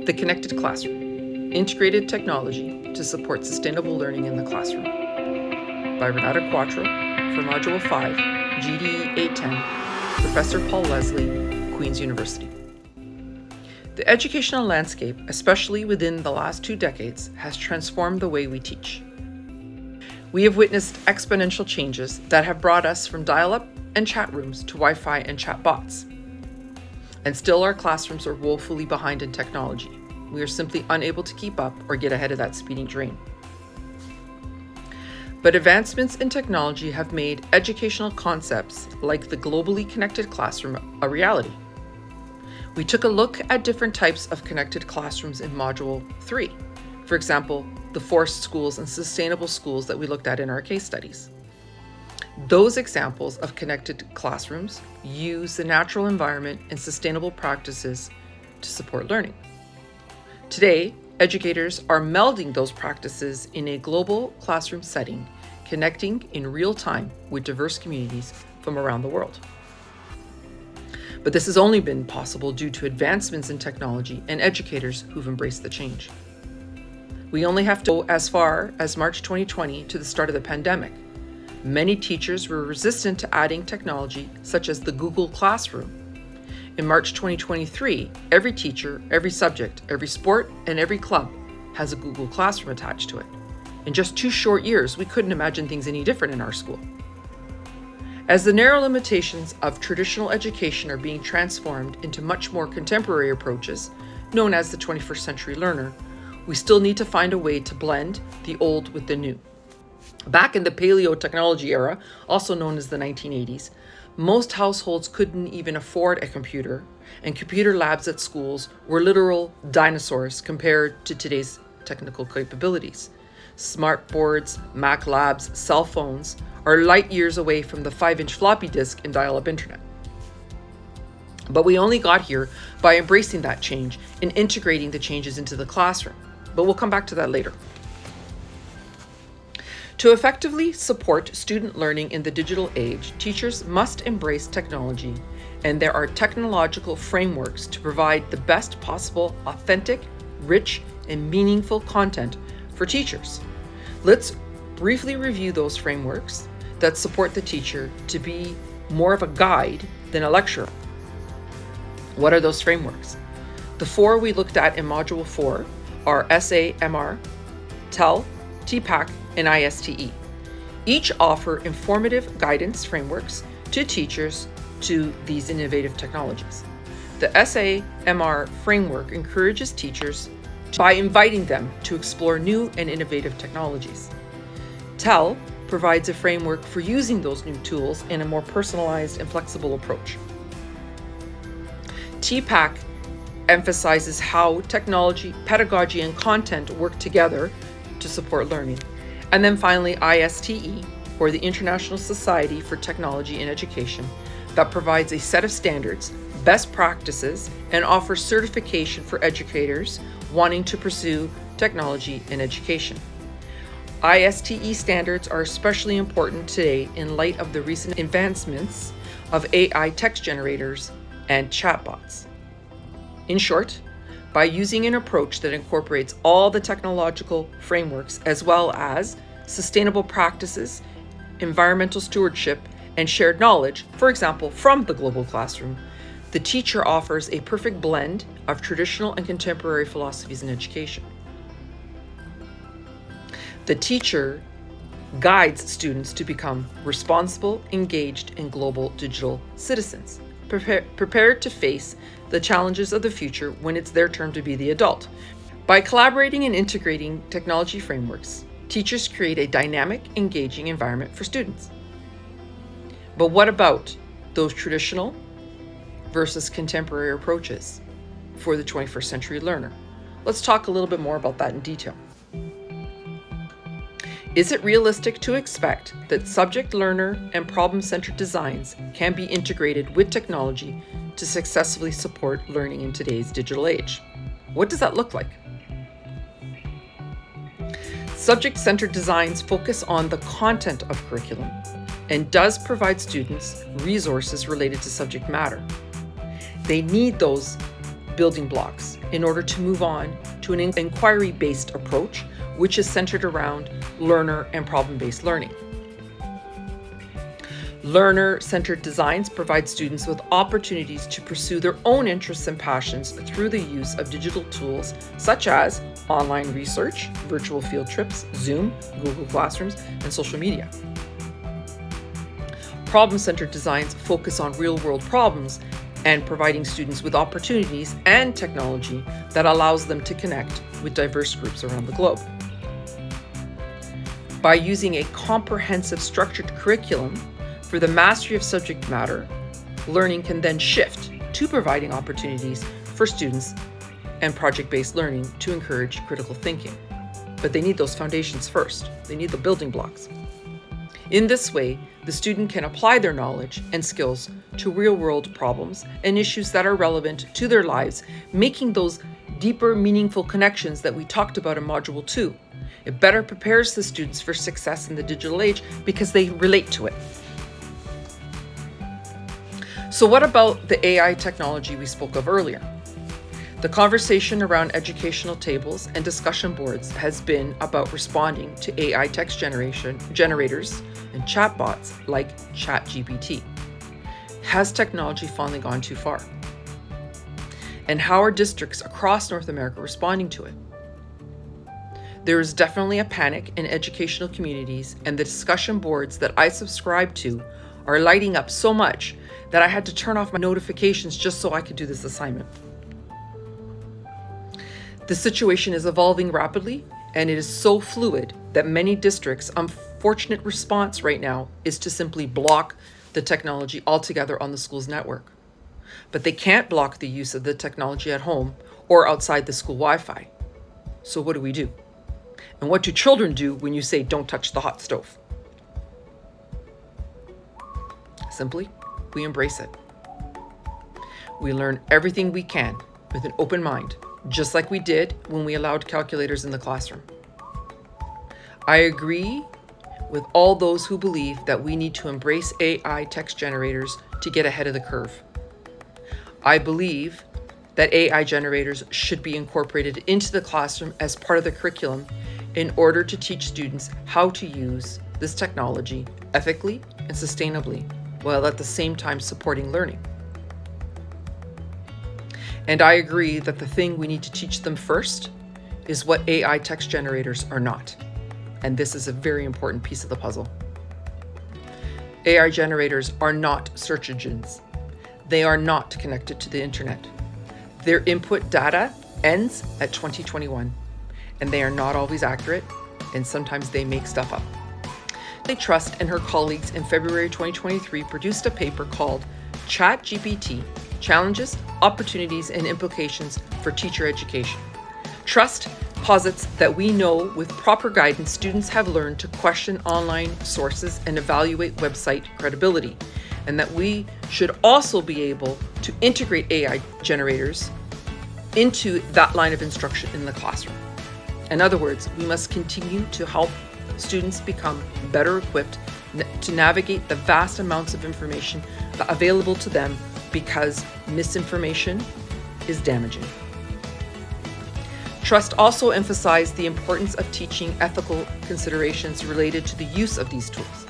The Connected Classroom, Integrated Technology to Support Sustainable Learning in the Classroom, by Renata Quattro for Module 5, GDE 810, Professor Paul Leslie, Queen's University. The educational landscape, especially within the last 2 decades, has transformed the way we teach. We have witnessed exponential changes that have brought us from dial-up and chat rooms to Wi-Fi and chat bots. And still our classrooms are woefully behind in technology. We are simply unable to keep up or get ahead of that speeding train. But advancements in technology have made educational concepts like the globally connected classroom a reality. We took a look at different types of connected classrooms in Module 3. For example, the forest schools and sustainable schools that we looked at in our case studies. Those examples of connected classrooms use the natural environment and sustainable practices to support learning. Today, educators are melding those practices in a global classroom setting, connecting in real time with diverse communities from around the world. But this has only been possible due to advancements in technology and educators who've embraced the change. We only have to go as far as March 2020 to the start of the pandemic. Many teachers were resistant to adding technology such as the Google Classroom. In March 2023, every teacher, every subject, every sport, and every club has a Google Classroom attached to it. In just 2 short years, we couldn't imagine things any different in our school. As the narrow limitations of traditional education are being transformed into much more contemporary approaches, known as the 21st century learner, we still need to find a way to blend the old with the new. Back in the paleo-technology era, also known as the 1980s, most households couldn't even afford a computer, and computer labs at schools were literal dinosaurs compared to today's technical capabilities. Smart boards, Mac labs, cell phones are light years away from the 5-inch floppy disk and dial-up internet. But we only got here by embracing that change and integrating the changes into the classroom. But we'll come back to that later. To effectively support student learning in the digital age, teachers must embrace technology, and there are technological frameworks to provide the best possible, authentic, rich, and meaningful content for teachers. Let's briefly review those frameworks that support the teacher to be more of a guide than a lecturer. What are those frameworks? The 4 we looked at in Module 4 are SAMR, TEL, TPAC, and ISTE. Each offer informative guidance frameworks to teachers to these innovative technologies. The SAMR framework encourages teachers by inviting them to explore new and innovative technologies. TEL provides a framework for using those new tools in a more personalized and flexible approach. TPAC emphasizes how technology, pedagogy, and content work together to support learning. And then finally, ISTE, or the International Society for Technology in Education, that provides a set of standards, best practices, and offers certification for educators wanting to pursue technology in education. ISTE standards are especially important today in light of the recent advancements of AI text generators and chatbots. In short, by using an approach that incorporates all the technological frameworks as well as sustainable practices, environmental stewardship, and shared knowledge, for example, from the global classroom, the teacher offers a perfect blend of traditional and contemporary philosophies in education. The teacher guides students to become responsible, engaged, and global digital citizens, prepared to face the challenges of the future when it's their turn to be the adult. By collaborating and integrating technology frameworks, teachers create a dynamic, engaging environment for students. But what about those traditional versus contemporary approaches for the 21st century learner? Let's talk a little bit more about that in detail. Is it realistic to expect that subject learner and problem-centered designs can be integrated with technology to successfully support learning in today's digital age? What does that look like? Subject-centered designs focus on the content of curriculum and does provide students resources related to subject matter. They need those building blocks in order to move on to an inquiry-based approach, which is centered around learner and problem-based learning. Learner-centered designs provide students with opportunities to pursue their own interests and passions through the use of digital tools such as online research, virtual field trips, Zoom, Google Classrooms, and social media. Problem-centered designs focus on real-world problems and providing students with opportunities and technology that allows them to connect with diverse groups around the globe. By using a comprehensive structured curriculum for the mastery of subject matter, learning can then shift to providing opportunities for students and project-based learning to encourage critical thinking. But they need those foundations first. They need the building blocks. In this way, the student can apply their knowledge and skills to real-world problems and issues that are relevant to their lives, making those deeper, meaningful connections that we talked about in Module 2. It better prepares the students for success in the digital age because they relate to it. So what about the AI technology we spoke of earlier? The conversation around educational tables and discussion boards has been about responding to AI text generators and chatbots like ChatGPT. Has technology finally gone too far? And how are districts across North America responding to it? There is definitely a panic in educational communities, and the discussion boards that I subscribe to are lighting up so much that I had to turn off my notifications just so I could do this assignment. The situation is evolving rapidly, and it is so fluid that many districts' unfortunate response right now is to simply block the technology altogether on the school's network. But they can't block the use of the technology at home or outside the school Wi-Fi. So what do we do? And what do children do when you say, don't touch the hot stove? Simply, we embrace it. We learn everything we can with an open mind, just like we did when we allowed calculators in the classroom. I agree with all those who believe that we need to embrace AI text generators to get ahead of the curve. I believe that AI generators should be incorporated into the classroom as part of the curriculum in order to teach students how to use this technology ethically and sustainably, while at the same time supporting learning. And I agree that the thing we need to teach them first is what AI text generators are not. And this is a very important piece of the puzzle. AI generators are not search engines. They are not connected to the internet. Their input data ends at 2021, and they are not always accurate, and sometimes they make stuff up. Trust and her colleagues in February 2023 produced a paper called ChatGPT: Challenges, Opportunities, and Implications for Teacher Education. Trust posits that we know with proper guidance, students have learned to question online sources and evaluate website credibility, and that we should also be able to integrate AI generators into that line of instruction in the classroom. In other words, we must continue to help students become better equipped to navigate the vast amounts of information available to them, because misinformation is damaging. Trust also emphasized the importance of teaching ethical considerations related to the use of these tools,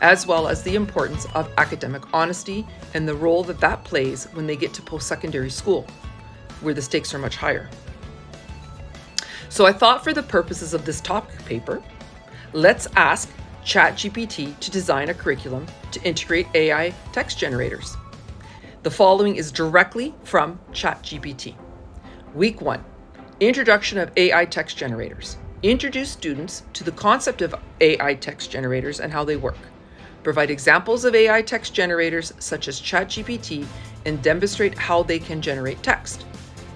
as well as the importance of academic honesty and the role that that plays when they get to post-secondary school, where the stakes are much higher. So I thought, for the purposes of this topic paper, let's ask ChatGPT to design a curriculum to integrate AI text generators. The following is directly from ChatGPT. Week 1, Introduction of AI text generators. Introduce students to the concept of AI text generators and how they work. Provide examples of AI text generators such as ChatGPT and demonstrate how they can generate text.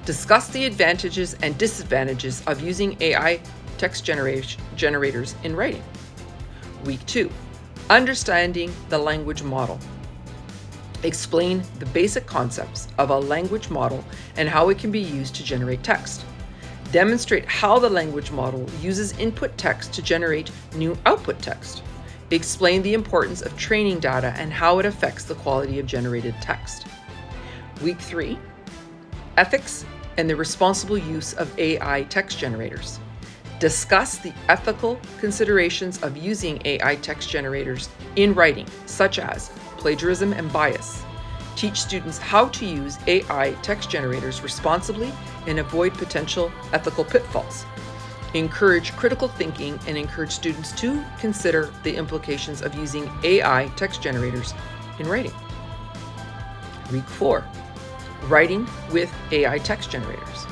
Discuss the advantages and disadvantages of using AI text generators in writing. Week 2, Understanding the language model. Explain the basic concepts of a language model and how it can be used to generate text. Demonstrate how the language model uses input text to generate new output text. Explain the importance of training data and how it affects the quality of generated text. Week 3, Ethics and the responsible use of AI text generators. Discuss the ethical considerations of using AI text generators in writing, such as plagiarism and bias. Teach students how to use AI text generators responsibly and avoid potential ethical pitfalls. Encourage critical thinking and encourage students to consider the implications of using AI text generators in writing. Week 4, writing with AI text generators.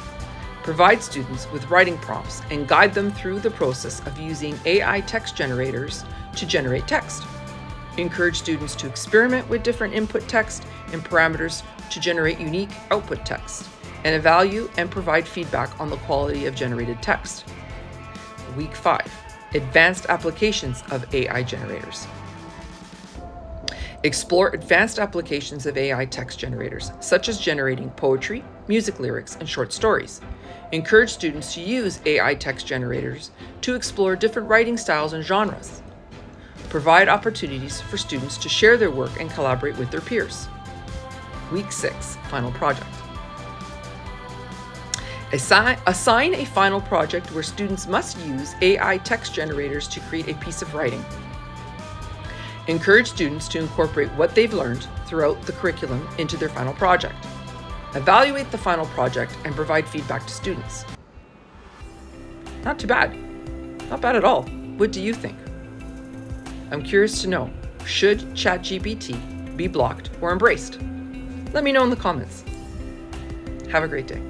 Provide students with writing prompts and guide them through the process of using AI text generators to generate text. Encourage students to experiment with different input text and parameters to generate unique output text, and evaluate and provide feedback on the quality of generated text. Week 5, advanced applications of AI generators. Explore advanced applications of AI text generators, such as generating poetry, music lyrics, and short stories. Encourage students to use AI text generators to explore different writing styles and genres. Provide opportunities for students to share their work and collaborate with their peers. Week 6, final project. Assign a final project where students must use AI text generators to create a piece of writing. Encourage students to incorporate what they've learned throughout the curriculum into their final project. Evaluate the final project and provide feedback to students. Not too bad. Not bad at all. What do you think? I'm curious to know, should ChatGPT be blocked or embraced? Let me know in the comments. Have a great day.